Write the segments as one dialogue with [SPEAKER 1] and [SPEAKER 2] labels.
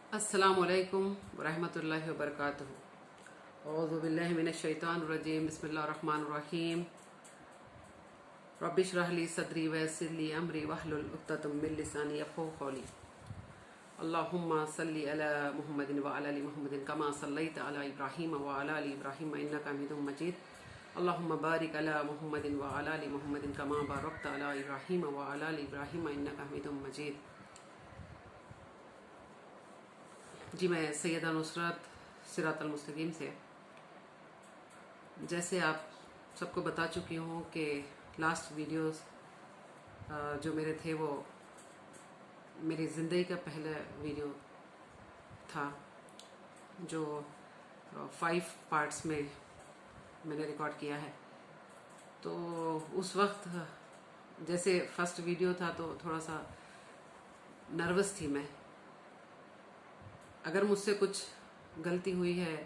[SPEAKER 1] अस्सलामुअलैकुम वरहमतुल्लाहि वबरकातुहू। औज़ु बिल्लाहि मिनश शैतानिर रजीम। बिस्मिल्लाहिर रहमानिर रहीम। रब्बिश रह ली सदरी वयस्सिर ली अमरी वहलुल उक़्दतम मिन लिसानी यफ़क़हू क़ौली। अल्लाहुम्मा सल्लि अला मुहम्मदिन व अला आलि मुहम्मदिन कमा सल्लैता अला इब्राहीम व अला आलि इब्राहीम इन्नका हमीदुम मजीद। अल्लाहुम्मा बारिक अला मुहम्मदिन व अला आलि मुहम्मदिन कमा बारकता अला इब्राहीम व अला आलि इब्राहीम इन्नका हमीदुम मजीद। जी, मैं सैयदा नुसरत सिरातल मुस्तकीम से, जैसे आप सबको बता चुकी हूँ कि लास्ट वीडियोस जो मेरे थे वो मेरी ज़िंदगी का पहला वीडियो था, जो 5 पार्ट्स में मैंने रिकॉर्ड किया है। तो उस वक्त जैसे फर्स्ट वीडियो था तो थोड़ा सा नर्वस थी मैं। अगर मुझसे कुछ गलती हुई है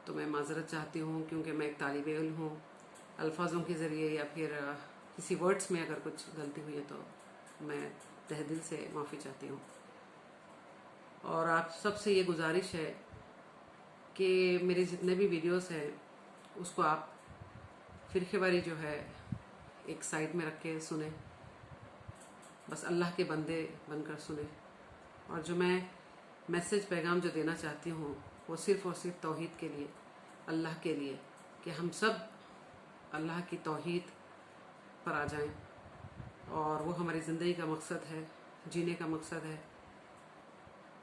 [SPEAKER 1] तो मैं माज़रत चाहती हूँ, क्योंकि मैं एक तालिब इल्म हूँ। अल्फाजों के ज़रिए या फिर किसी वर्ड्स में अगर कुछ गलती हुई है तो मैं तहे दिल से माफ़ी चाहती हूँ। और आप सबसे ये गुजारिश है कि मेरे जितने भी वीडियोस हैं उसको आप फ़िरक़ेवारी जो है एक साइड में रख के सुने, बस अल्लाह के बंदे बनकर सुने। और जो मैं मैसेज पैगाम जो देना चाहती हूँ वो सिर्फ़ और सिर्फ तौहीद के लिए, अल्लाह के लिए, कि हम सब अल्लाह की तौहीद पर आ जाएं। और वो हमारी ज़िंदगी का मकसद है, जीने का मकसद है।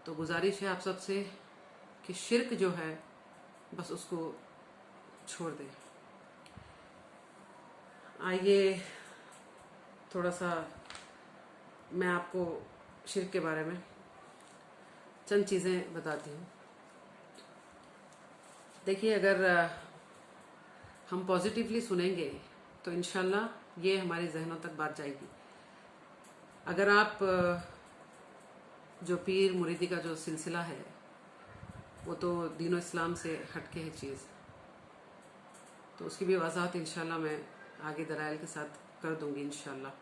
[SPEAKER 1] तो गुजारिश है आप सबसे कि शिर्क जो है बस उसको छोड़ दें। आइए थोड़ा सा मैं आपको शिर्क के बारे में चंद चीज़ें बताती हूँ। देखिए, अगर हम पॉजिटिवली सुनेंगे तो इंशाल्लाह ये हमारे जहनों तक बात जाएगी। अगर आप जो पीर मुरीदी का जो सिलसिला है वो तो दीन इस्लाम से हटके है चीज़, तो उसकी भी वजाहत इंशाल्लाह मैं आगे दलाइल के साथ कर दूंगी इंशाल्लाह।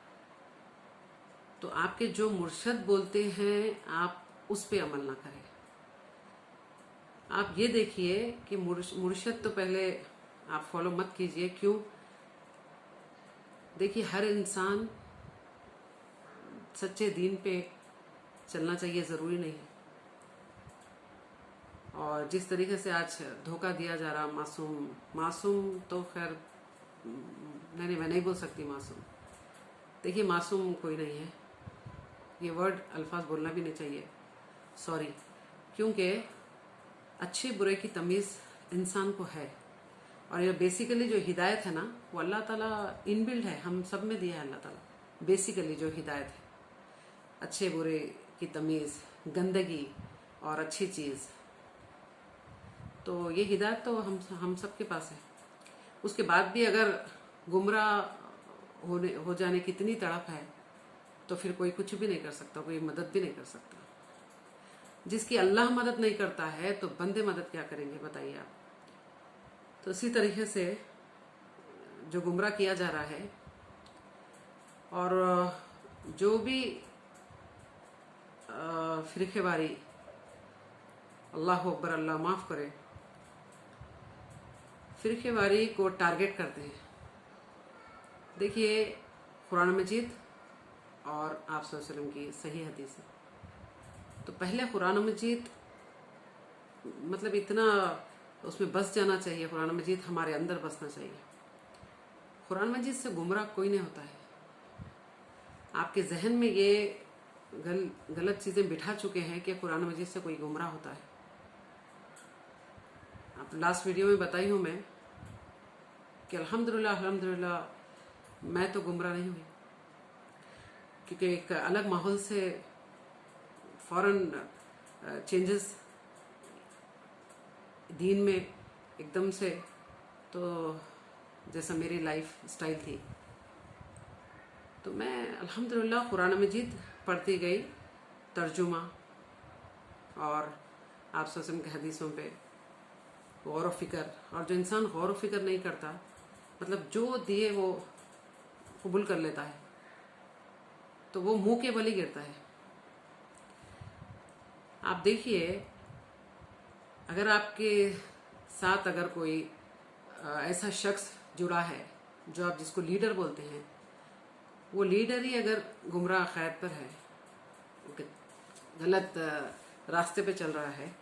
[SPEAKER 1] तो आपके जो मुर्शद बोलते हैं आप उस पे अमल ना करें। आप ये देखिए कि मुर्शद तो पहले आप फॉलो मत कीजिए। क्यों? देखिए, हर इंसान सच्चे दीन पे चलना चाहिए, ज़रूरी नहीं। और जिस तरीके से आज धोखा दिया जा रहा मासूम तो खैर नहीं, मैं नहीं बोल सकती मासूम। देखिए, मासूम कोई नहीं है, ये वर्ड अल्फाज बोलना भी नहीं चाहिए, सॉरी। क्योंकि अच्छे बुरे की तमीज़ इंसान को है। और ये बेसिकली जो हिदायत है ना वो अल्लाह ताला इनबिल्ड है, हम सब में दिया है अल्लाह ताला। बेसिकली जो हिदायत है, अच्छे बुरे की तमीज़, गंदगी और अच्छी चीज़, तो ये हिदायत तो हम सब के पास है। उसके बाद भी अगर गुमराह हो जाने की इतनी तड़प है तो फिर कोई कुछ भी नहीं कर सकता, कोई मदद भी नहीं कर सकता। जिसकी अल्लाह मदद नहीं करता है तो बंदे मदद क्या करेंगे, बताइए आप। तो इसी तरीके से जो गुमराह किया जा रहा है, और जो भी फ़िरक़ेवारी, अल्लाह अकबर, अल्लाह माफ़ करे, फ़िरक़ेवारी को टारगेट करते हैं। देखिए, कुरान मजीद और आप सल्लल्लाहु अलैहि वसल्लम की सही हदीस है। तो पहले कुरान मजीद मतलब इतना उसमें बस जाना चाहिए, कुरान मजीद हमारे अंदर बसना चाहिए। कुरान मजीद से गुमराह कोई नहीं होता है। आपके जहन में ये गलत चीज़ें बिठा चुके हैं कि कुरान मजीद से कोई गुमराह होता है। आप लास्ट वीडियो में बताई हूँ मैं कि अल्हम्दुलिल्लाह मैं तो गुमराह नहीं हुई, क्योंकि एक अलग माहौल से फ़ौरन चेंजेस दीन में एकदम से, तो जैसा मेरी लाइफ स्टाइल थी, तो मैं अल्हम्दुलिल्लाह कुरान मजीद पढ़ती गई, तर्जुमा और आप सल्लल्लाहु के हदीसों पे गौर व फिक्र। और जो इंसान गौर व फिक्र नहीं करता, मतलब जो दिए वो कबूल कर लेता है, तो वो मुंह के बल ही गिरता है। आप देखिए, अगर आपके साथ अगर कोई ऐसा शख्स जुड़ा है जो आप जिसको लीडर बोलते हैं, वो लीडर ही अगर गुमराह खैर पर है, गलत रास्ते पे चल रहा है,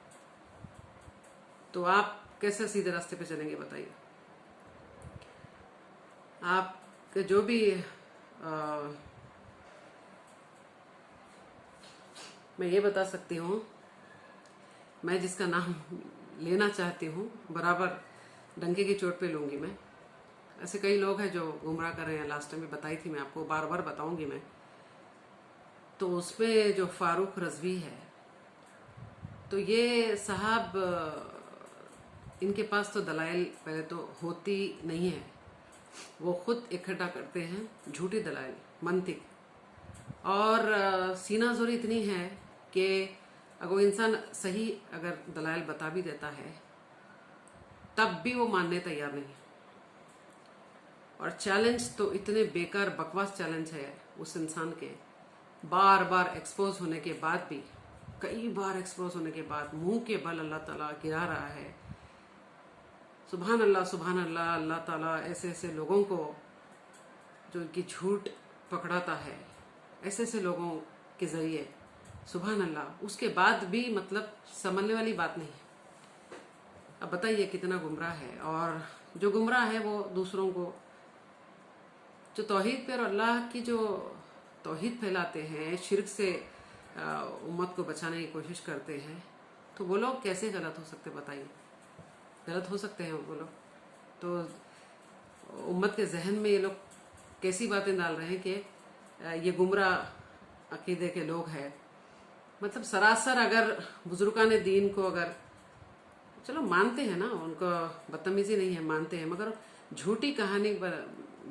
[SPEAKER 1] तो आप कैसे सीधे रास्ते पे चलेंगे बताइए। आप जो भी मैं ये बता सकती हूँ, मैं जिसका नाम लेना चाहती हूँ बराबर डंके की चोट पे लूंगी मैं। ऐसे कई लोग हैं जो गुमराह कर रहे हैं, लास्ट टाइम भी बताई थी मैं आपको, बार बार बताऊंगी मैं। तो उसमें जो फारूक रजवी है, तो ये साहब, इनके पास तो दलाइल पहले तो होती नहीं है, वो खुद इकट्ठा करते हैं झूठी दलाइल, मंतिक, और सीना जोरी इतनी है कि अगर इंसान सही अगर दलाइल बता भी देता है तब भी वो मानने तैयार नहीं। और चैलेंज तो इतने बेकार बकवास चैलेंज है उस इंसान के, बार बार एक्सपोज होने के बाद भी, कई बार एक्सपोज होने के बाद मुंह के बल अल्लाह ताला गिरा रहा है। सुभान अल्लाह, अल्लाह ताला ऐसे ऐसे लोगों को जो कि झूठ पकड़ाता है, ऐसे ऐसे लोगों के जरिए, सुभान अल्लाह, उसके बाद भी मतलब समझने वाली बात नहीं है। अब बताइए कितना गुमराह है। और जो गुमराह है वो दूसरों को, जो तौहीद पे और अल्लाह की जो तौहीद फैलाते हैं, शिर्क से उम्मत को बचाने की कोशिश करते हैं, तो वो लोग कैसे गलत हो सकते बताइए। गलत हो सकते हैं वो लोग। तो उम्मत के जहन में ये लोग कैसी बातें डाल रहे हैं कि ये गुमराह अकीदे के लोग हैं। मतलब सरासर अगर बुजुर्गान दीन को अगर चलो मानते हैं ना, उनको बदतमीजी नहीं है, मानते हैं, मगर झूठी कहानी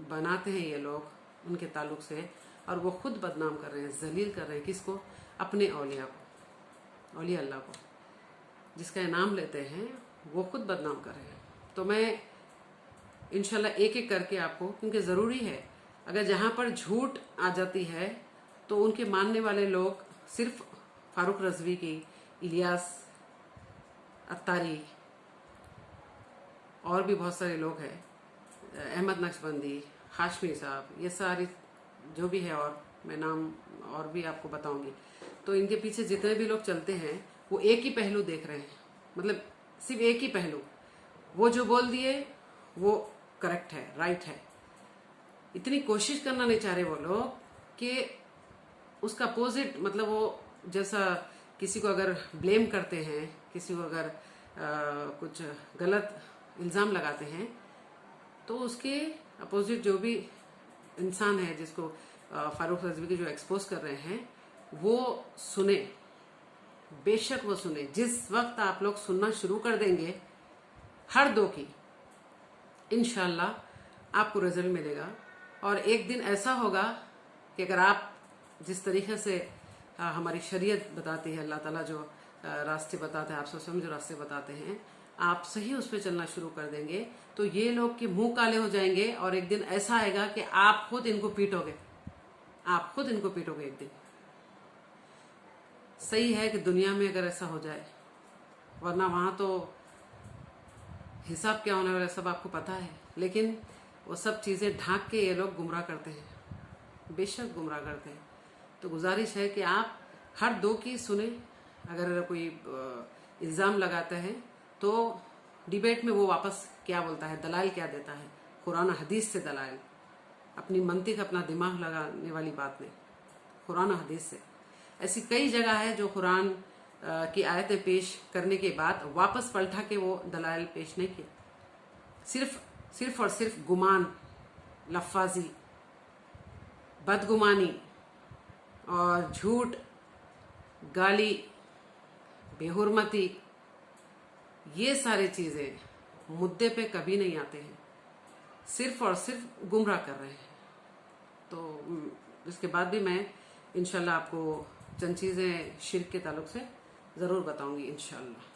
[SPEAKER 1] बनाते हैं ये लोग उनके ताल्लुक से, और वो खुद बदनाम कर रहे हैं, जलील कर रहे हैं। किसको? अपने औलिया को, औलिया अल्लाह को, जिसका इनाम लेते हैं वो खुद बदनाम कर रहे हैं। तो मैं इंशाल्लाह एक एक करके आपको, क्योंकि ज़रूरी है, अगर जहाँ पर झूठ आ जाती है तो उनके मानने वाले लोग सिर्फ फारूक रजवी की, इलियास अत्तारी और भी बहुत सारे लोग हैं, अहमद नक्शबंदी, हाशमी साहब, ये सारी जो भी है, और मैं नाम और भी आपको बताऊंगी। तो इनके पीछे जितने भी लोग चलते हैं वो एक ही पहलू देख रहे हैं, मतलब सिर्फ एक ही पहलू, वो जो बोल दिए वो करेक्ट है, राइट है। इतनी कोशिश करना नहीं चाह रहे वो लोग कि उसका अपोजिट, मतलब वो जैसा किसी को अगर ब्लेम करते हैं, किसी को अगर कुछ गलत इल्ज़ाम लगाते हैं, तो उसके अपोजिट जो भी इंसान है जिसको फारूक रजवी की जो एक्सपोज कर रहे हैं, वो सुने, बेशक वो सुने। जिस वक्त आप लोग सुनना शुरू कर देंगे हर दो की, इंशाल्लाह आपको रिजल्ट मिलेगा। और एक दिन ऐसा होगा कि अगर आप जिस तरीके से हमारी शरीयत बताती है, अल्लाह ताला जो रास्ते बताते हैं, आप सब जो रास्ते बताते हैं, आप सही उस पर चलना शुरू कर देंगे, तो ये लोग के मुंह काले हो जाएंगे। और एक दिन ऐसा आएगा कि आप खुद इनको पीटोगे, आप खुद इनको पीटोगे एक दिन। सही है कि दुनिया में अगर ऐसा हो जाए, वरना वहां तो हिसाब क्या होने वाला सब आपको पता है। लेकिन वो सब चीजें ढांक के ये लोग गुमराह करते हैं, बेशक गुमराह करते हैं। तो गुजारिश है कि आप हर दो की सुने। अगर कोई इल्ज़ाम लगाता है तो डिबेट में वो वापस क्या बोलता है, दलाइल क्या देता है, कुरान हदीस से दलाइल, अपनी मंतिक, अपना दिमाग लगाने वाली बात नहीं, कुरान हदीस से। ऐसी कई जगह है जो कुरान की आयतें पेश करने के बाद वापस पलटा के वो दलाइल पेश नहीं किए। सिर्फ और सिर्फ गुमान, लफ्फाजी, बदगुमानी और झूठ, गाली, बेहुरमती, ये सारी चीजें मुद्दे पे कभी नहीं आते हैं, सिर्फ और सिर्फ गुमराह कर रहे हैं। तो इसके बाद भी मैं इंशाल्लाह आपको चंद चीजें शिर्क के ताल्लुक से जरूर बताऊंगी इंशाल्लाह।